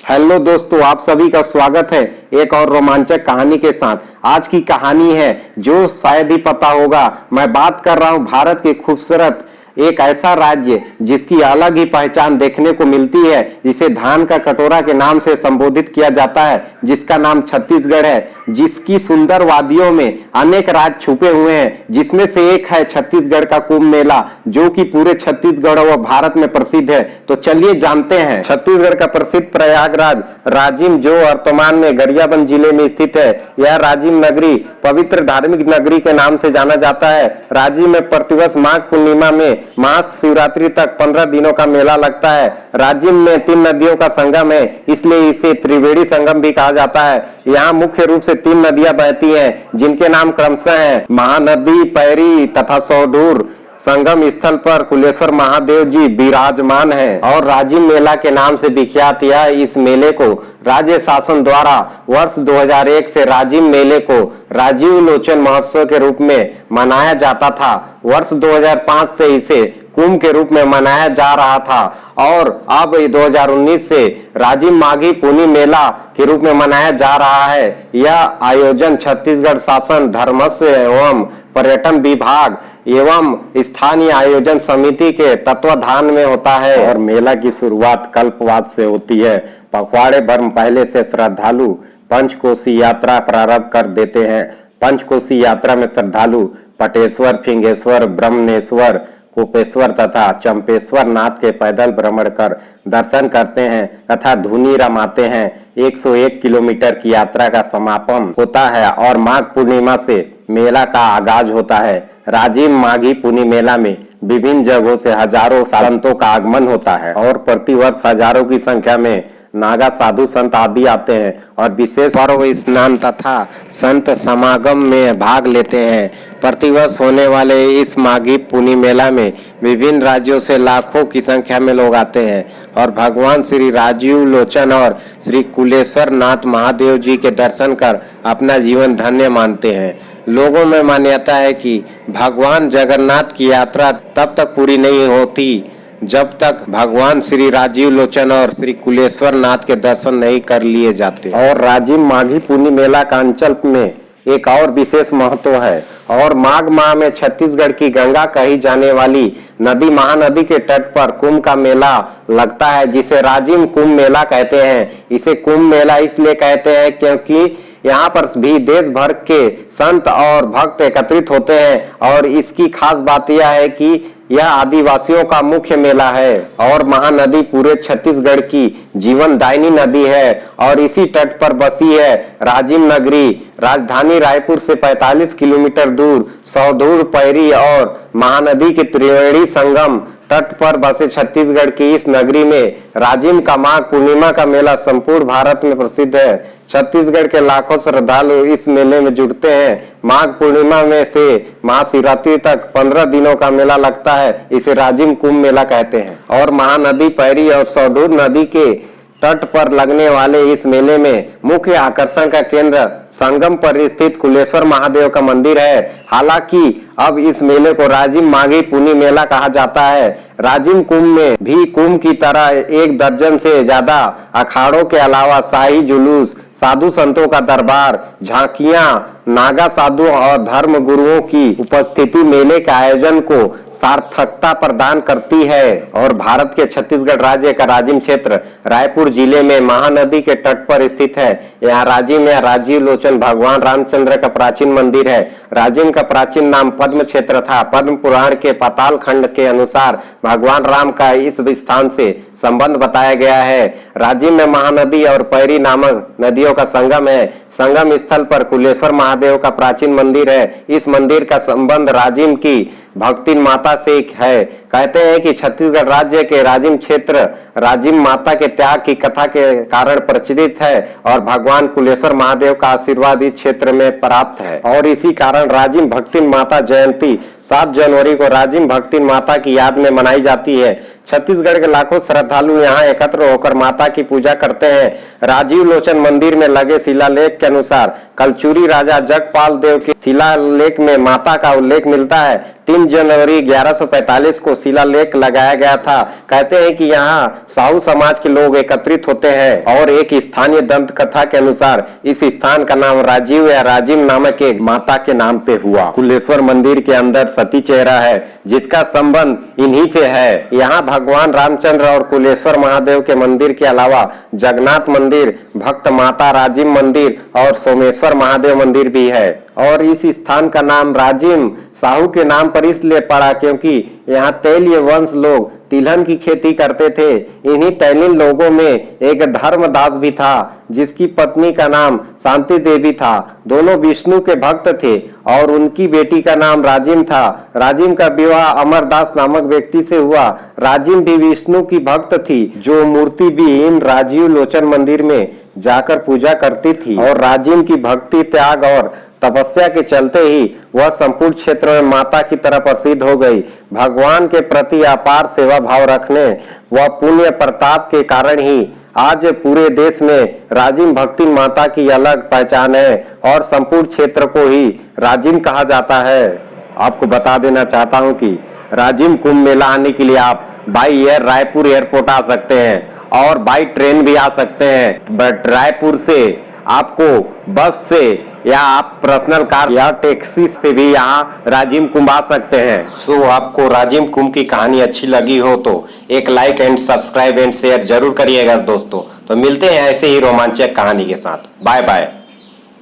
Hello दोस्तों, आप सभी का स्वागत है एक और रोमांचक कहानी के साथ। आज की कहानी है जो शायद ही पता होगा। मैं बात कर रहा हूं भारत के खूबसूरत एक ऐसा राज्य जिसकी अलग ही पहचान देखने को मिलती है, जिसे धान का कटोरा के नाम से संबोधित किया जाता है, जिसका नाम छत्तीसगढ़ है, जिसकी सुंदर वादियों में अनेक राज छुपे हुए हैं, जिसमें से एक है छत्तीसगढ़ का कुंभ मेला, जो कि पूरे छत्तीसगढ़ व भारत में प्रसिद्ध है। तो चलिए जानते हैं। छत्तीसगढ़ का प्रसिद्ध प्रयागराज राजिम, जो वर्तमान में गरियाबंद जिले में स्थित है, यह राजिम नगरी पवित्र धार्मिक नगरी के नाम से जाना जाता है। राजिम में प्रतिवर्ष माघ पूर्णिमा में महाशिवरात्रि तक 15 दिनों का मेला लगता है। राजिम में 3 नदियों का संगम है, इसलिए इसे त्रिवेणी संगम भी कहा जाता है। यहाँ मुख्य रूप से 3 नदियां बहती हैं, जिनके नाम क्रमशः हैं महानदी, पैरी तथा सौडूर। संगम स्थल पर कुलेश्वर महादेव जी विराजमान है और राजिम मेला के नाम से विख्यात यह इस मेले को राज्य शासन द्वारा वर्ष 2001 से राजिम मेले को राजीव लोचन महोत्सव के रूप में मनाया जाता था। वर्ष 2005 से इसे कुंभ के रूप में मनाया जा रहा था और अब 2019 से राजिम माघी पुनी मेला के रूप में मनाया जा रहा है। यह आयोजन छत्तीसगढ़ शासन, धर्मस्व एवं पर्यटन विभाग एवं स्थानीय आयोजन समिति के तत्वाधान में होता है और मेला की शुरुआत कल्पवास से होती है। पखवाड़े भर पहले से श्रद्धालु पंचकोशी यात्रा प्रारंभ कर देते हैं। पंचकोशी यात्रा में श्रद्धालु पटेश्वर, फिंगेश्वर, ब्रह्मनेश्वर, कोपेश्वर तथा चंपेश्वर नाथ के पैदल भ्रमण कर दर्शन करते हैं तथा धुनी रमाते हैं। 101 किलोमीटर की यात्रा का समापन होता है और माघ पूर्णिमा से मेला का आगाज होता है। राजिम माघी पुनी मेला में विभिन्न जगहों से हजारों संतों का आगमन होता है और प्रतिवर्ष हजारों की संख्या में नागा साधु संत आदि आते हैं और विशेष पर्व स्नान तथा संत समागम में भाग लेते हैं। प्रतिवर्ष होने वाले इस माघी पुनी मेला में विभिन्न राज्यों से लाखों की संख्या में लोग आते हैं और भगवान श्री राजीव लोचन और श्री कुलेश्वर नाथ महादेव जी के दर्शन कर अपना जीवन धन्य मानते हैं। लोगों में मान्यता है कि भगवान जगन्नाथ की यात्रा तब तक पूरी नहीं होती जब तक भगवान श्री राजीव लोचन और श्री कुलेश्वर नाथ के दर्शन नहीं कर लिए जाते। और राजिम माघी पुनी मेला का अंचल में एक और विशेष महत्व है और माघ माह में छत्तीसगढ़ की गंगा कही जाने वाली नदी महानदी के तट पर कुंभ का मेला लगता है, जिसे राजिम कुंभ मेला कहते हैं। इसे कुंभ मेला इसलिए कहते हैं क्योंकि यहाँ पर भी देश भर के संत और भक्त एकत्रित होते हैं और इसकी खास बात यह है कि यह आदिवासियों का मुख्य मेला है और महानदी पूरे छत्तीसगढ़ की जीवनदायिनी नदी है और इसी तट पर बसी है। राजिम नगरी राजधानी रायपुर से 45 किलोमीटर दूर सौदूर, पैरी और महानदी के त्रिवेणी संगम तट पर बसे छत्तीसगढ़ की इस नगरी में राजिम का माघ पूर्णिमा का मेला संपूर्ण भारत में प्रसिद्ध है। छत्तीसगढ़ के लाखों श्रद्धालु इस मेले में जुटते हैं। माघ पूर्णिमा में से महाशिवरात्रि तक 15 दिनों का मेला लगता है। इसे राजिम कुंभ मेला कहते हैं और महानदी, पैरी और सौडूर नदी के तट पर लगने वाले इस मेले में मुख्य आकर्षण का केंद्र संगम पर स्थित कुलेश्वर महादेव का मंदिर है। हालांकि अब इस मेले को राजिम माघी पुनी मेला कहा जाता है। राजिम कुंभ में भी कुंभ की तरह 1 दर्जन से ज्यादा अखाड़ों के अलावा शाही जुलूस, साधु संतों का दरबार, झांकियां, नागा साधु और धर्म गुरुओं की उपस्थिति मेले के आयोजन को सार्थकता प्रदान करती है। और भारत के छत्तीसगढ़ राज्य का राजिम क्षेत्र रायपुर जिले में महानदी के तट पर स्थित है। यहाँ राजिम या राजीव लोचन भगवान रामचंद्र का प्राचीन मंदिर है। राजिम का प्राचीन नाम पद्म क्षेत्र था। पद्म पुराण के पाताल खंड के अनुसार भगवान राम का इस स्थान से संबंध बताया गया है। राजिम में महानदी और पैरी नामक नदियों का संगम है। संगम स्थल पर कुलेश्वर महादेव का प्राचीन मंदिर है। इस मंदिर का संबंध राजिम की भक्तिन माता से है। कहते हैं कि छत्तीसगढ़ राज्य के राजिम क्षेत्र राजिम माता के त्याग की कथा के कारण प्रचलित है और भगवान कुलेश्वर महादेव का आशीर्वाद इस क्षेत्र में प्राप्त है और इसी कारण राजिम भक्तिन माता जयंती 7 जनवरी को राजिम भक्तिन माता की याद में मनाई जाती है। छत्तीसगढ़ के लाखों श्रद्धालु यहाँ एकत्र होकर माता की पूजा करते हैं। राजीव लोचन मंदिर में लगे शिलालेख के अनुसार कलचुरी राजा जगपाल देव के शिलालेख में माता का उल्लेख मिलता है। 3 जनवरी 1145 को शिलालेख लगाया गया था। कहते हैं कि यहाँ साहू समाज के लोग एकत्रित होते हैं और एक स्थानीय दंत कथा के अनुसार इस स्थान का नाम राजीव या राजिम नामक एक माता के नाम पे हुआ। कुलेश्वर मंदिर के अंदर सती चेहरा है जिसका संबंध इन्हीं से है। यहाँ भगवान रामचंद्र और कुलेश्वर महादेव के मंदिर के अलावा जगन्नाथ मंदिर, भक्त माता राजिम मंदिर और सोमेश्वर महादेव मंदिर भी है। और इस स्थान का नाम राजिम साहू के नाम पर इसलिए पड़ा क्योंकि यहाँ तैलीय वंश लोग तिलहन की खेती करते थे। इन्हीं तैलीन लोगों में एक धर्मदास भी था जिसकी पत्नी का नाम शांति देवी था। दोनों विष्णु के भक्त थे और उनकी बेटी का नाम राजिम था। राजिम का विवाह अमरदास नामक व्यक्ति से हुआ। राजिम भी विष्णु की भक्त थी जो मूर्ति भी इन राजीव लोचन मंदिर में जाकर पूजा करती थी और राजिम की भक्ति, त्याग और तपस्या के चलते ही वह संपूर्ण क्षेत्र में माता की तरह प्रसिद्ध हो गई। भगवान के प्रति अपार सेवा भाव रखने व पुण्य प्रताप के कारण ही आज पूरे देश में राजिम भक्ति माता की अलग पहचान है और संपूर्ण क्षेत्र को ही राजिम कहा जाता है। आपको बता देना चाहता हूं कि राजिम कुंभ मेला आने के लिए आप बाई एयर रायपुर एयरपोर्ट आ सकते हैं और बाई ट्रेन भी आ सकते हैं। बट रायपुर से आपको बस से या आप पर्सनल कार या टैक्सी से भी यहाँ राजिम कुंभ आ सकते हैं। सो आपको राजिम कुंभ की कहानी अच्छी लगी हो तो एक like and subscribe and share जरूर करिएगा दोस्तों। तो मिलते हैं ऐसे ही रोमांचक कहानी के साथ। Bye bye.